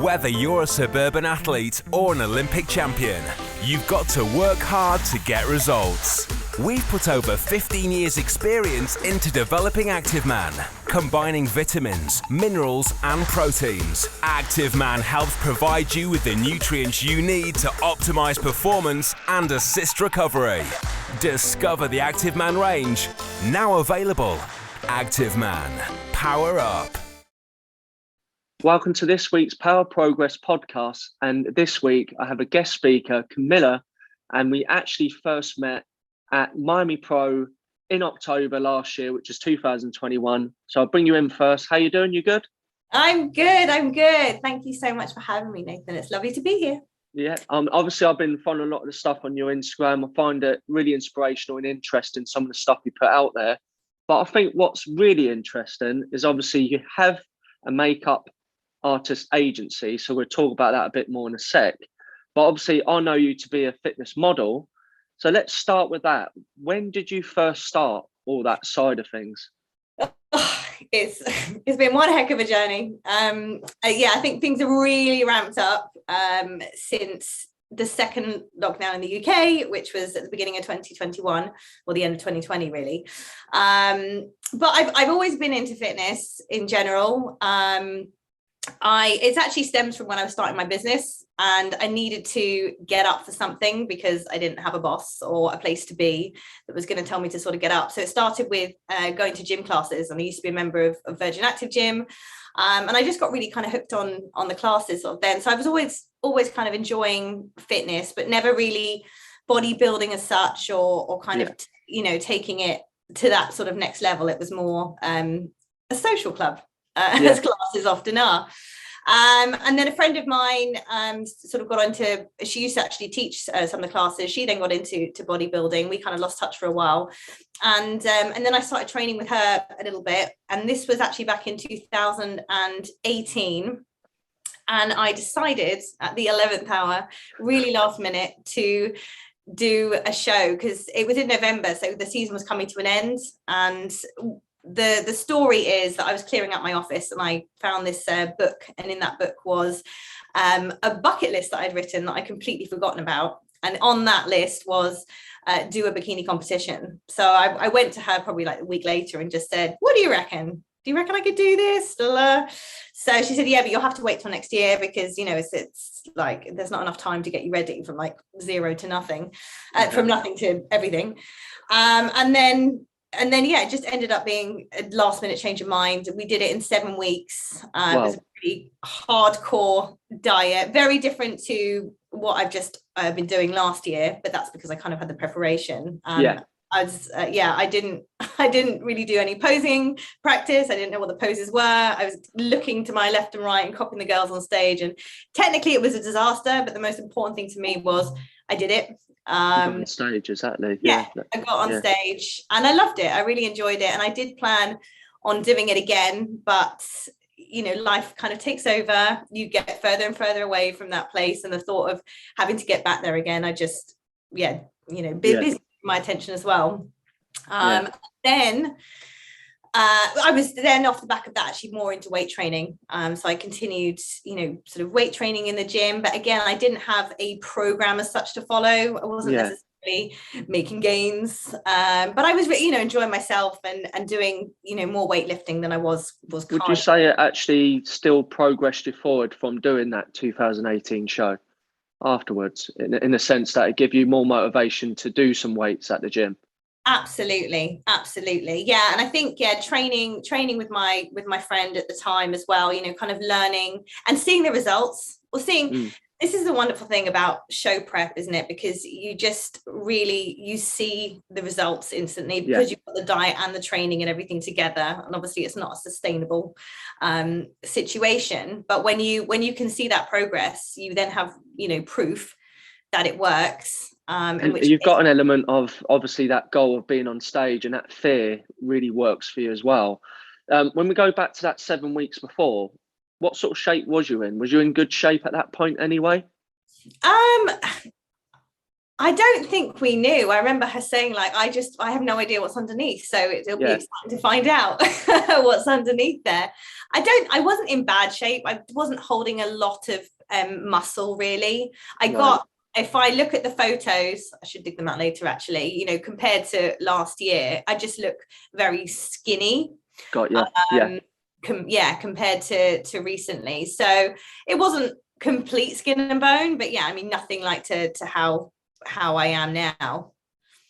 Whether you're a suburban athlete or an Olympic champion, you've got to work hard to get results. We've put over 15 years experience into developing Active Man, combining vitamins, minerals and proteins. Active Man helps provide you with the nutrients you need to optimize performance and assist recovery. Discover the Active Man range, now available. Active Man, power up. Welcome to this week's Power Progress podcast, and this week I have a guest speaker, Camilla, and we actually first met at Miami Pro in October last year, which is 2021. So I'll bring you in first. How you doing? You good? I'm good. Thank you so much for having me, Nathan. It's lovely to be here. Yeah, obviously I've been following a lot of the stuff on your Instagram. I find it really inspirational and interesting, some of the stuff you put out there. But I think what's really interesting is obviously you have a makeup artist agency, so we'll talk about that a bit more in a sec. But obviously I know you to be a fitness model, so let's start with that. When did you first start all that side of things? It's been one heck of a journey. I think things have really ramped up since the second lockdown in the UK, which was at the beginning of 2021 or the end of 2020 really. But I've always been into fitness in general. It actually stems from when I was starting my business and I needed to get up for something because I didn't have a boss or a place to be that was going to tell me to sort of get up. So it started with going to gym classes, and I used to be a member of Virgin Active Gym. And I just got really kind of hooked on the classes sort of then. So I was always kind of enjoying fitness, but never really bodybuilding as such or kind of, taking it to that sort of next level. It was more a social club. As classes often are. And then a friend of mine sort of got into, she used to actually teach some of the classes. She then got into bodybuilding. We kind of lost touch for a while. And then I started training with her a little bit. And this was actually back in 2018. And I decided at the 11th hour, really last minute, to do a show because it was in November. So the season was coming to an end. And the story is that I was clearing out my office and I found this book, and in that book was a bucket list that I'd written that I'd completely forgotten about, and on that list was do a bikini competition. So I went to her probably like a week later and just said, what do you reckon I could do this? So she said, yeah, but you'll have to wait till next year because it's like there's not enough time to get you ready from like zero to nothing, from nothing to everything. And then it just ended up being a last minute change of mind. We did it in 7 weeks. Wow. It was a pretty hardcore diet, very different to what I've just been doing last year, but that's because I kind of had the preparation. I didn't really do any posing practice. I didn't know what the poses were. I was looking to my left and right and copying the girls on stage, and technically it was a disaster, but the most important thing to me was I did it. On stage, exactly. I got on stage and I loved it. I really enjoyed it, and I did plan on doing it again, but life kind of takes over. You get further and further away from that place, and the thought of having to get back there again, I just busy my attention as well. Then I was then off the back of that actually more into weight training. So I continued, sort of weight training in the gym. But again, I didn't have a program as such to follow. I wasn't necessarily making gains. But I was, enjoying myself and doing, more weightlifting than I was. Would you say it actually still progressed you forward from doing that 2018 show afterwards, in the sense that it gave you more motivation to do some weights at the gym? Absolutely. Yeah. And I think, training with my friend at the time as well, kind of learning and seeing the results this is the wonderful thing about show prep, isn't it? Because you just you see the results instantly because you've got the diet and the training and everything together. And obviously it's not a sustainable situation, but when you can see that progress, you then have, proof that it works. And you've got an element of obviously that goal of being on stage, and that fear really works for you as well. When we go back to that 7 weeks before, what sort of shape was you in? Was you in good shape at that point anyway? I I don't think we knew. I remember her saying, like, I have no idea what's underneath. So it'll be exciting to find out what's underneath there. I wasn't in bad shape. I wasn't holding a lot of muscle, really. If I look at the photos, I should dig them out later, actually, you know, compared to last year, I just look very skinny. Got you. Compared to recently. So it wasn't complete skin and bone, but I mean, nothing like to how I am now.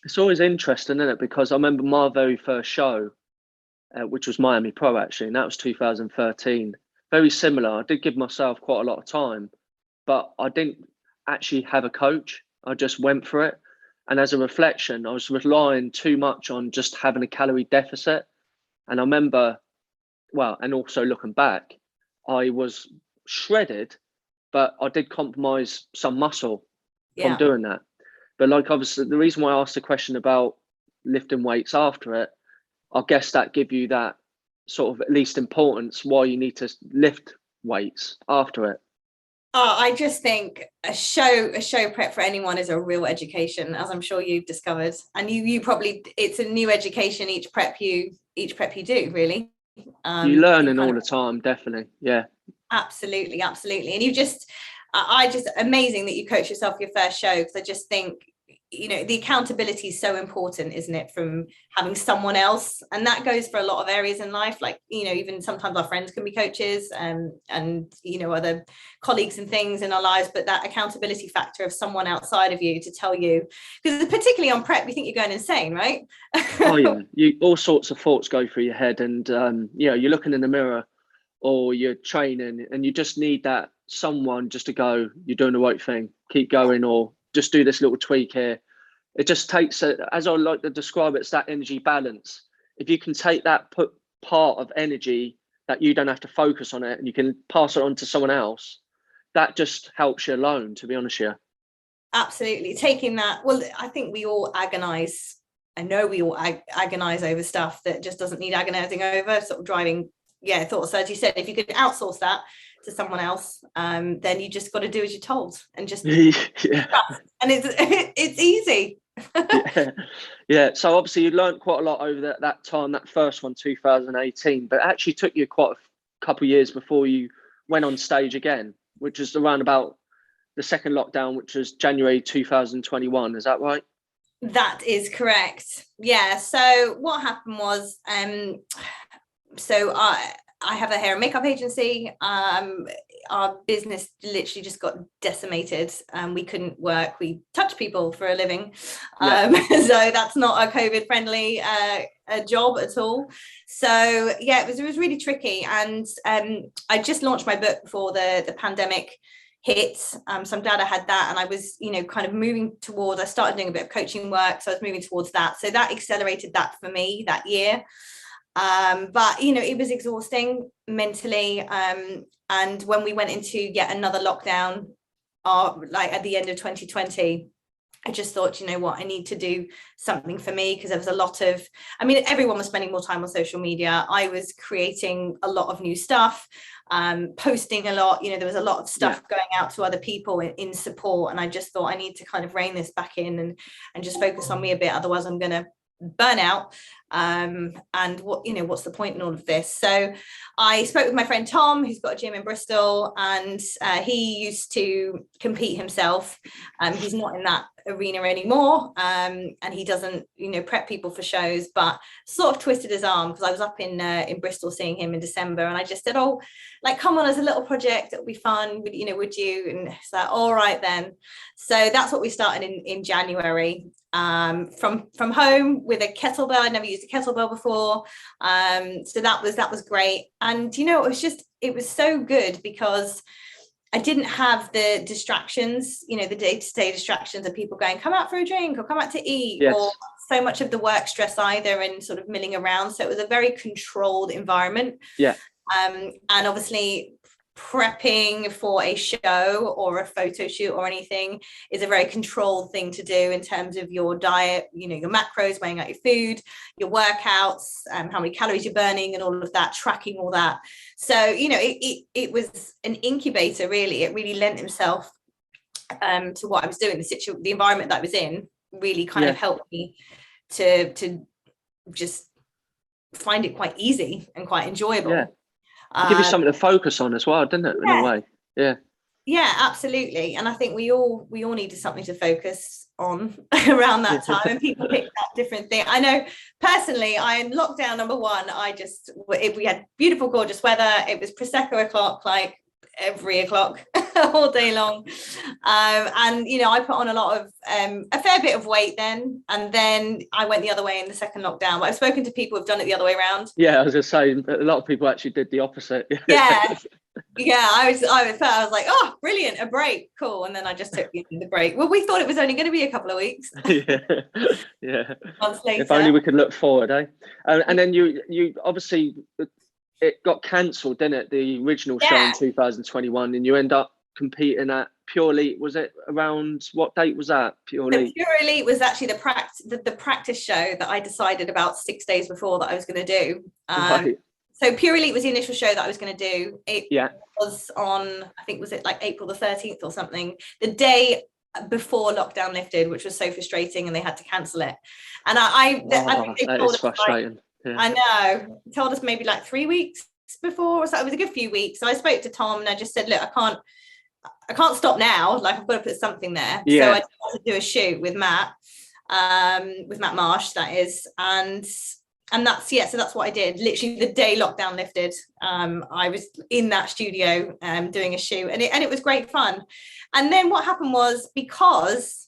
It's always interesting, isn't it? Because I remember my very first show, which was Miami Pro, actually, and that was 2013. Very similar. I did give myself quite a lot of time, but I didn't actually have a coach. I just went for it. And as a reflection, I was relying too much on just having a calorie deficit. And I remember, and also looking back, I was shredded, but I did compromise some muscle from doing that. But like, obviously, the reason why I asked the question about lifting weights after it, I guess that give you that sort of at least importance why you need to lift weights after it. I just think a show prep for anyone is a real education, as I'm sure you've discovered. And you probably, it's a new education each prep you do, really. You're learning all the time, definitely. Yeah. Absolutely. And I just amazing that you coach yourself your first show, because I just think, you know, the accountability is so important, isn't it, from having someone else? And that goes for a lot of areas in life, like, you know, even sometimes our friends can be coaches, and you know, other colleagues and things in our lives, but that accountability factor of someone outside of you to tell you, because particularly on prep, you think you're going insane, right? All sorts of thoughts go through your head, and you're looking in the mirror or you're training, and you just need that someone just to go, you're doing the right thing, keep going, or just do this little tweak here. It just takes, as I like to describe it, it's that energy balance. If you can take that part of energy that you don't have to focus on it, and you can pass it on to someone else, that just helps you alone, to be honest with you. Absolutely. Taking that, I think we all agonize. I know we all agonize over stuff that just doesn't need agonizing over, sort of driving thoughts. As you said, if you could outsource that to someone else, then you just got to do as you're told, and just and it's easy. So obviously you learned quite a lot over that time, that first one, 2018, but it actually took you quite a couple of years before you went on stage again, which is around about the second lockdown, which was January 2021. Is that right? That is correct. So what happened was, so I have a hair and makeup agency. Our business literally just got decimated, and we couldn't work. We touch people for a living. So that's not a COVID friendly job at all. So it was really tricky. And I just launched my book before the pandemic hit. So I'm glad I had that. And I was, you know, kind of moving towards, I started doing a bit of coaching work. So I was moving towards that. So that accelerated that for me that year. But, you know, it was exhausting mentally. And when we went into yet another lockdown, like at the end of 2020, I just thought, you know what, I need to do something for me, because there was a lot of, I mean, everyone was spending more time on social media. I was creating a lot of new stuff, posting a lot, you know, there was a lot of stuff going out to other people in support. And I just thought I need to kind of rein this back in and just focus on me a bit. Otherwise I'm going to burn out. And what's the point in all of this? So I spoke with my friend Tom, who's got a gym in Bristol, and he used to compete himself. He's not in that arena anymore, and he doesn't, you know, prep people for shows, but sort of twisted his arm, because I was up in Bristol seeing him in December, and I just said, oh, like, come on, as a little project, it'll be fun, would you? And it's like, all right then. So that's what we started in January, from home with a kettlebell. I'd never used a kettlebell before, so that was great. And you know, it was so good, because I didn't have the distractions, you know, the day-to-day distractions of people going, come out for a drink or come out to eat, or so much of the work stress either, and sort of milling around. So it was a very controlled environment. And obviously prepping for a show or a photo shoot or anything is a very controlled thing to do in terms of your diet, you know, your macros, weighing out your food, your workouts, how many calories you're burning, and all of that, tracking all that. So, you know, it was an incubator, really. It really lent itself to what I was doing. The environment that I was in really kind of helped me to just find it quite easy and quite enjoyable. Give you something to focus on as well, didn't it, in a way? Yeah, absolutely. And I think we all needed something to focus on around that time, and people picked up different things. I know personally, in lockdown number 1, we had beautiful, gorgeous weather. It was Prosecco o'clock, like every o'clock all day long, and I put on a fair bit of weight then, and then I went the other way in the second lockdown. But I've spoken to people who've done it the other way around. I was gonna say a lot of people actually did the opposite. I was like, oh, brilliant, a break, cool. And then I just took the break. Well, we thought it was only going to be a couple of weeks. Months later. If only we could look forward, eh? And then you obviously, it got cancelled, didn't it? The original show in 2021, and you end up competing at Pure Elite. Was it around, what date was that? Pure Elite. Pure Elite was actually the practice show that I decided about 6 days before that I was going to do. Right. So Pure Elite was the initial show that I was going to do. It was on, I think, was it like April the 13th or something, the day before lockdown lifted, which was so frustrating, and they had to cancel it. And I think they told us frustrating. I know, told us maybe like 3 weeks before, so it was a good few weeks. So I spoke to Tom and I just said, look, I can't stop now, like I've got to put something there. So I had to do a shoot with Matt Marsh, that is, and that's so that's what I did. Literally the day lockdown lifted, I was in that studio doing a shoot, and it was great fun. And then what happened was, because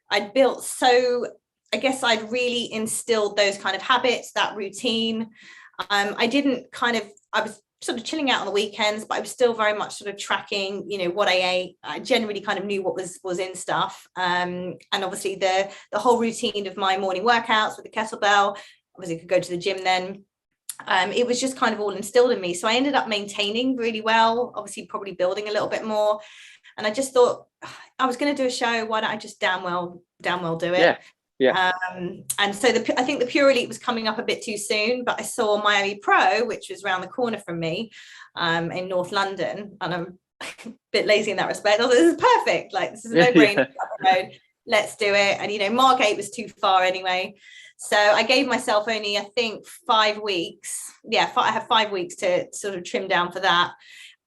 I'd built I'd really instilled those kind of habits, that routine. I was sort of chilling out on the weekends, but I was still very much sort of tracking, what I ate. I generally kind of knew what was in stuff. And obviously the whole routine of my morning workouts with the kettlebell, obviously could go to the gym then. It was just kind of all instilled in me. So I ended up maintaining really well, obviously probably building a little bit more. And I just thought, I was going to do a show. Why don't I just damn well do it? And so I think the Pure Elite was coming up a bit too soon, but I saw Miami Pro, which was around the corner from me, in North London. And I'm a bit lazy in that respect. I thought, this is perfect. Like, this is a no-brainer. Let's do it. And, Margate was too far anyway. So I gave myself only, I think, 5 weeks. I have 5 weeks to sort of trim down for that.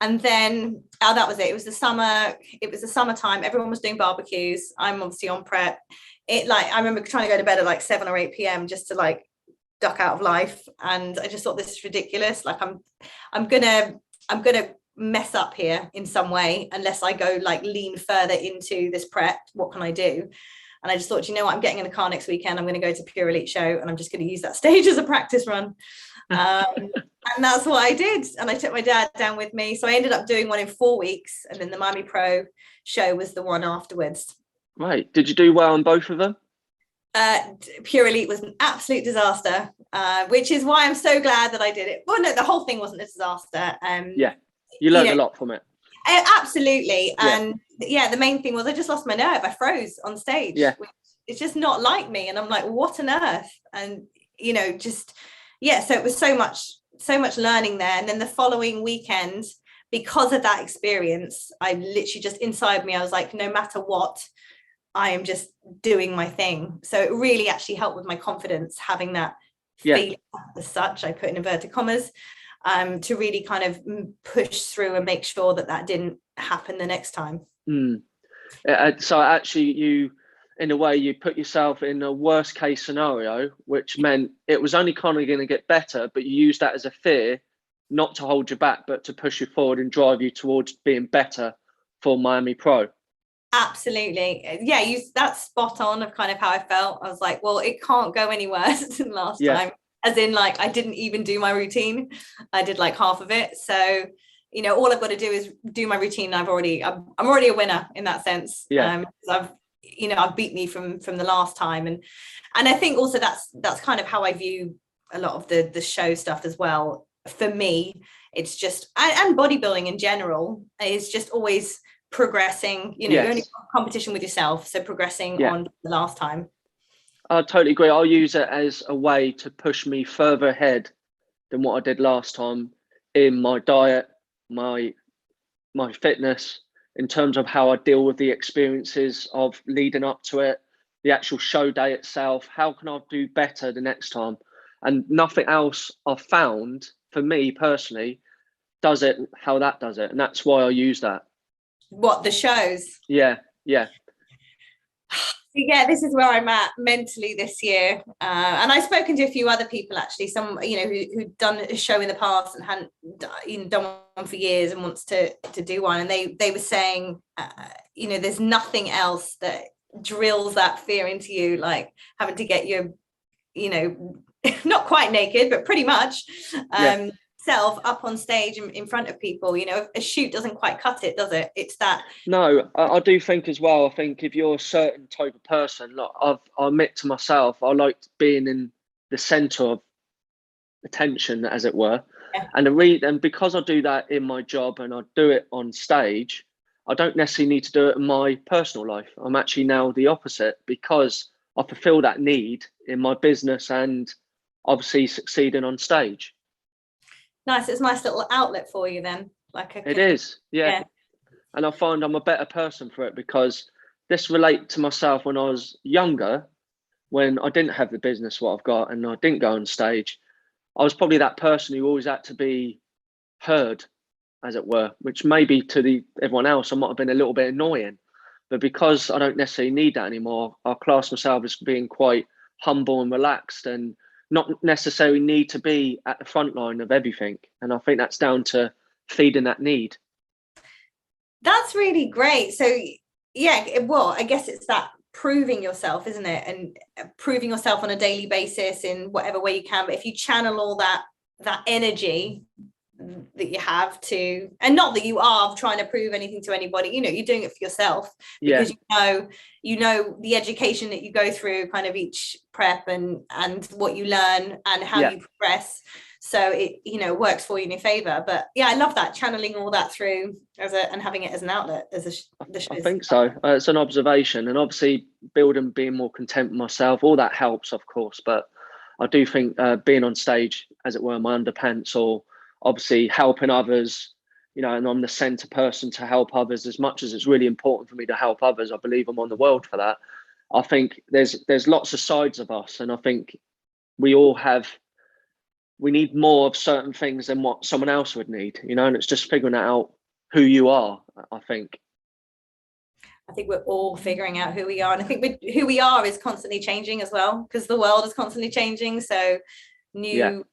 And then, that was it. It was the summer. It was the summertime. Everyone was doing barbecues. I'm obviously on prep. I remember trying to go to bed at like 7 or 8 p.m. just to like duck out of life. And I just thought, this is ridiculous. Like I'm gonna mess up here in some way unless I go like lean further into this prep. What can I do? And I just thought, I'm getting in the car next weekend. I'm going to go to Pure Elite show, and I'm just going to use that stage as a practice run. And that's what I did. And I took my dad down with me. So I ended up doing one in 4 weeks. And then the Miami Pro show was the one afterwards. Right. Did you do well on both of them? Pure Elite was an absolute disaster, which is why I'm so glad that I did it. Well, no, the whole thing wasn't a disaster. You learned a lot from it. Absolutely. And the main thing was I just lost my nerve. I froze on stage. Which it's just not like me. And I'm like, what on earth? And, so it was so much learning there. And then the following weekend, because of that experience, I literally just inside me, I was like, no matter what, I am just doing my thing. So it really actually helped with my confidence, having that feeling as such, I put in inverted commas, to really kind of push through and make sure that didn't happen the next time. So actually you, in a way, you put yourself in a worst case scenario, which meant it was only kind of going to get better, but you used that as a fear, not to hold you back, but to push you forward and drive you towards being better for Miami Pro. Absolutely. That's spot on of kind of how I felt. I was like, well, it can't go any worse than last time. As in, like, I didn't even do my routine. I did like half of it. So, all I've got to do is do my routine. I'm already a winner in that sense. I've beat me from the last time. And I think also that's kind of how I view a lot of the show stuff as well. For me, it's just, and bodybuilding in general is just always progressing, you're only competition with yourself, so progressing on the last time. I totally agree. I'll use it as a way to push me further ahead than what I did last time in my diet, my fitness, in terms of how I deal with the experiences of leading up to it, the actual show day itself. How can I do better the next time? And nothing else I've found, for me personally, does it how that does it. And that's why I use that. What, the shows? Yeah, yeah. Yeah, this is where I'm at mentally this year, and I've spoken to a few other people actually, some who'd done a show in the past and hadn't done one for years and wants to do one, and they were saying there's nothing else that drills that fear into you like having to get your not quite naked but pretty much self up on stage in front of people. A shoot doesn't quite cut it, does it? It's that. No, I do think as well, I think if you're a certain type of person, like I admit to myself, I like being in the center of attention, as it were. And because I do that in my job and I do it on stage, I don't necessarily need to do it in my personal life. I'm actually now the opposite, because I fulfill that need in my business and obviously succeeding on stage. Nice. It's a nice little outlet for you then. It is, yeah. And I find I'm a better person for it, because this relates to myself when I was younger, when I didn't have the business what I've got and I didn't go on stage. I was probably that person who always had to be heard, as it were, which maybe to everyone else I might have been a little bit annoying. But because I don't necessarily need that anymore, I class myself as being quite humble and relaxed and not necessarily need to be at the front line of everything. And I think that's down to feeding that need. That's really great. So yeah, well, I guess it's that proving yourself, isn't it? And proving yourself on a daily basis in whatever way you can. But if you channel all that energy that you have to, and not that you are trying to prove anything to anybody, you're doing it for yourself, because you know the education that you go through kind of each prep and what you learn and how you progress, so it works for you in your favor. But yeah, I love that, channeling all that through and having it as an outlet I think so. It's an observation, and obviously being more content with myself, all that helps, of course. But I do think being on stage, as it were, my underpants, or obviously helping others, and I'm the center person to help others. As much as it's really important for me to help others, I believe I'm on the world for that. I think there's lots of sides of us, and I think we need more of certain things than what someone else would need, and it's just figuring out who you are, I think. I think we're all figuring out who we are, and I think who we are is constantly changing as well, because the world is constantly changing. So new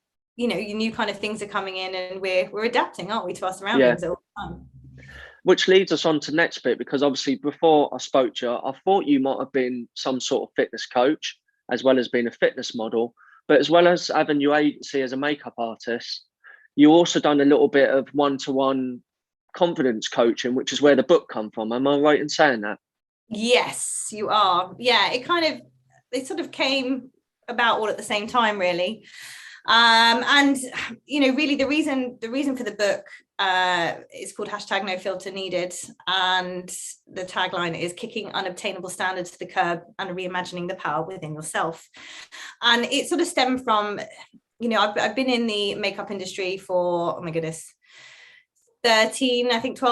kind of things are coming in, and we're adapting, aren't we, to our surroundings all the time. Which leads us on to the next bit, because obviously before I spoke to you, I thought you might have been some sort of fitness coach, as well as being a fitness model, but as well as having your agency as a makeup artist, you also done a little bit of one-to-one confidence coaching, which is where the book come from. Am I right in saying that? Yes, you are. Yeah, it sort of came about all at the same time, really. And really the reason for the book is called #NoFilterNeeded, and the tagline is kicking unobtainable standards to the curb and reimagining the power within yourself. And it sort of stemmed from, I've been in the makeup industry for, oh my goodness, 12,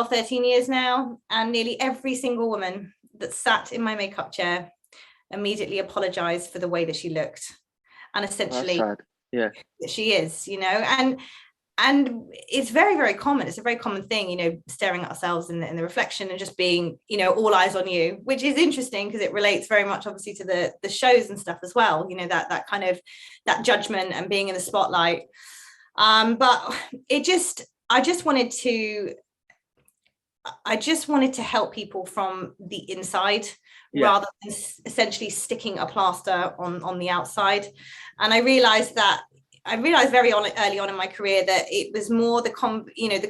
13 years now, and nearly every single woman that sat in my makeup chair immediately apologized for the way that she looked, and essentially she is, and it's very, very common. It's a very common thing, staring at ourselves in the reflection and just being, all eyes on you, which is interesting because it relates very much obviously to the shows and stuff as well, that kind of that judgment and being in the spotlight. But I just wanted to help people from the inside, rather than essentially sticking a plaster on the outside. And I realized very early on in my career that it was more the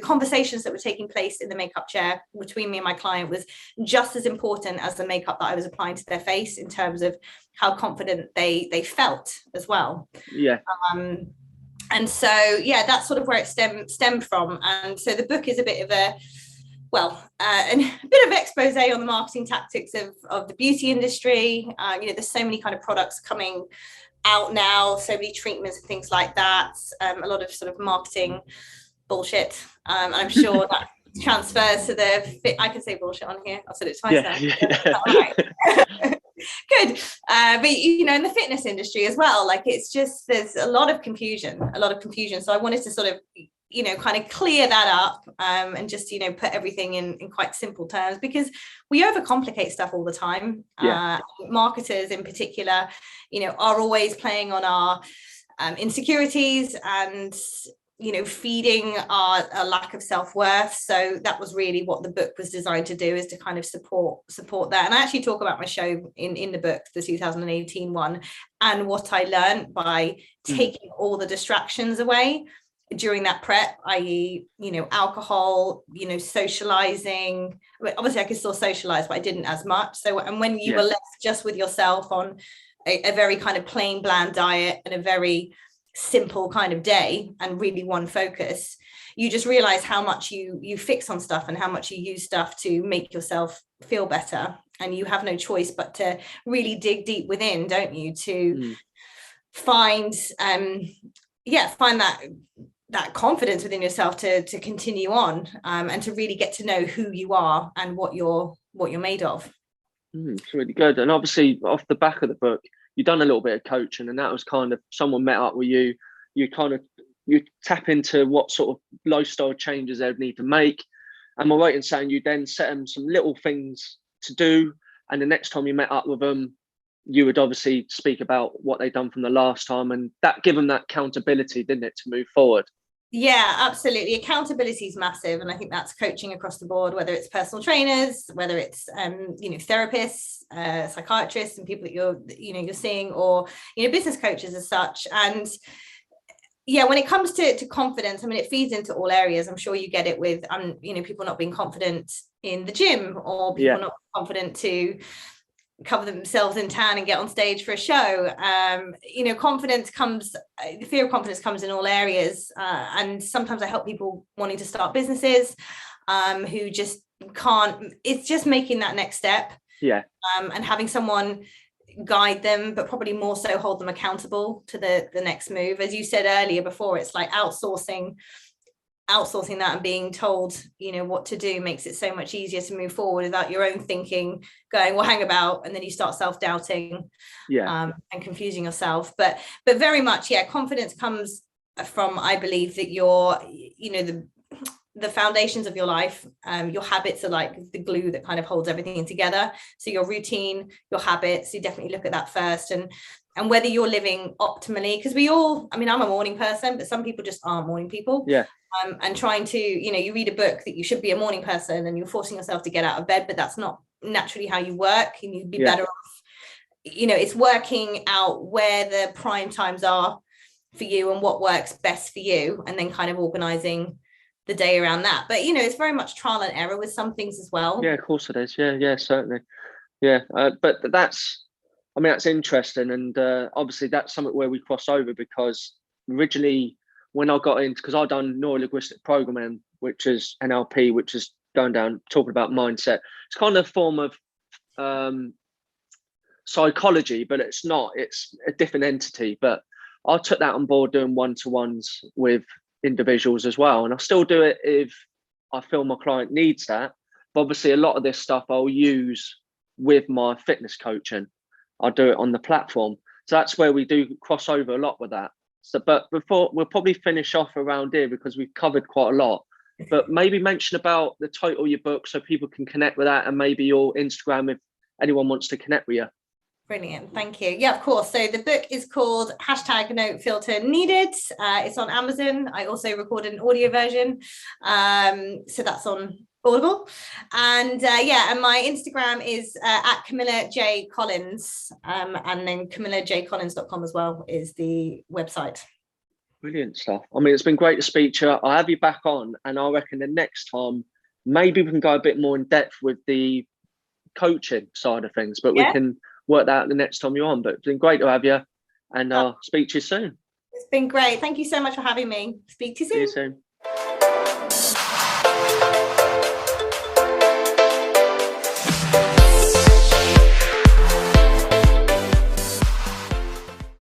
conversations that were taking place in the makeup chair between me and my client was just as important as the makeup that I was applying to their face, in terms of how confident they felt as well. And so that's sort of where it stemmed from. And so the book is a bit of a bit of expose on the marketing tactics of the beauty industry. There's so many kind of products coming out now, so many treatments and things like that, a lot of sort of marketing bullshit, I'm sure that transfers to the fit. I can say bullshit on here. I said it twice now. Yeah. Good. But in the fitness industry as well, like it's just, there's a lot of confusion. So I wanted to sort of kind of clear that up, and just put everything in quite simple terms, because we overcomplicate stuff all the time. Marketers in particular are always playing on our insecurities and feeding our lack of self-worth. So that was really what the book was designed to do, is to kind of support that. And I actually talk about my show in the book, the 2018 one, and what I learned by taking all the distractions away during that prep, i.e. alcohol, socializing. Obviously I could still socialize, but I didn't as much. So, and when you were left just with yourself on a very kind of plain bland diet and a very simple kind of day and really one focus, you just realize how much you fix on stuff and how much you use stuff to make yourself feel better, and you have no choice but to really dig deep within, don't you, to find that confidence within yourself to continue on, and to really get to know who you are and what you're made of. It's really good. And obviously off the back of the book, you've done a little bit of coaching, and that was kind of, someone met up with you, you tap into what sort of lifestyle changes they would need to make. Am I right in saying you then set them some little things to do, and the next time you met up with them, you would obviously speak about what they'd done from the last time, and that give them that accountability, didn't it, to move forward? Yeah, absolutely. Accountability is massive, and I think that's coaching across the board, whether it's personal trainers, whether it's therapists, psychiatrists, and people that you're seeing, or business coaches as such. And when it comes to confidence, I mean, it feeds into all areas. I'm sure you get it with people not being confident in the gym, or people not confident to cover themselves in tan and get on stage for a show. Confidence comes, the fear of confidence comes in all areas, and sometimes I help people wanting to start businesses who just can't. It's just making that next step, and having someone guide them, but probably more so hold them accountable to the next move. As you said earlier before, it's like outsourcing that and being told what to do makes it so much easier to move forward without your own thinking going, well, hang about, and then you start self-doubting and confusing yourself. But very much confidence comes from, I believe, that your the foundations of your life, your habits are like the glue that kind of holds everything together. So your routine, your habits, you definitely look at that first, and whether you're living optimally, because I'm a morning person, but some people just aren't morning people. And trying to, you read a book that you should be a morning person and you're forcing yourself to get out of bed, but that's not naturally how you work, and you'd be better off, it's working out where the prime times are for you and what works best for you, and then kind of organizing the day around that. But it's very much trial and error with some things as well. Of course it is. Certainly. But that's interesting, and obviously that's something where we cross over, because originally when I got into, because I've done neuro-linguistic programming, which is NLP, which is going down talking about mindset. It's kind of a form of psychology, but it's not. It's a different entity. But I took that on board doing one-to-ones with individuals as well, and I still do it if I feel my client needs that. But obviously a lot of this stuff I'll use with my fitness coaching. I'll do it on the platform, so that's where we do cross over a lot with that. So, but before, we'll probably finish off around here because we've covered quite a lot, but maybe mention about the title of your book so people can connect with that, and maybe your Instagram if anyone wants to connect with you. Brilliant, thank you. Yeah, of course. So the book is called #No Filter Needed. It's on Amazon. I also recorded an audio version, so that's on Audible. And and my Instagram is at Camilla J Collins, and then CamillaJCollins.com as well is the website. Brilliant stuff. I mean, it's been great to speak to you. I'll have you back on, and I reckon the next time maybe we can go a bit more in depth with the coaching side of things, but we can work that out the next time you're on. But it's been great to have you, and I'll speak to you soon. It's been great. Thank you so much for having me. Speak to you soon. See you soon.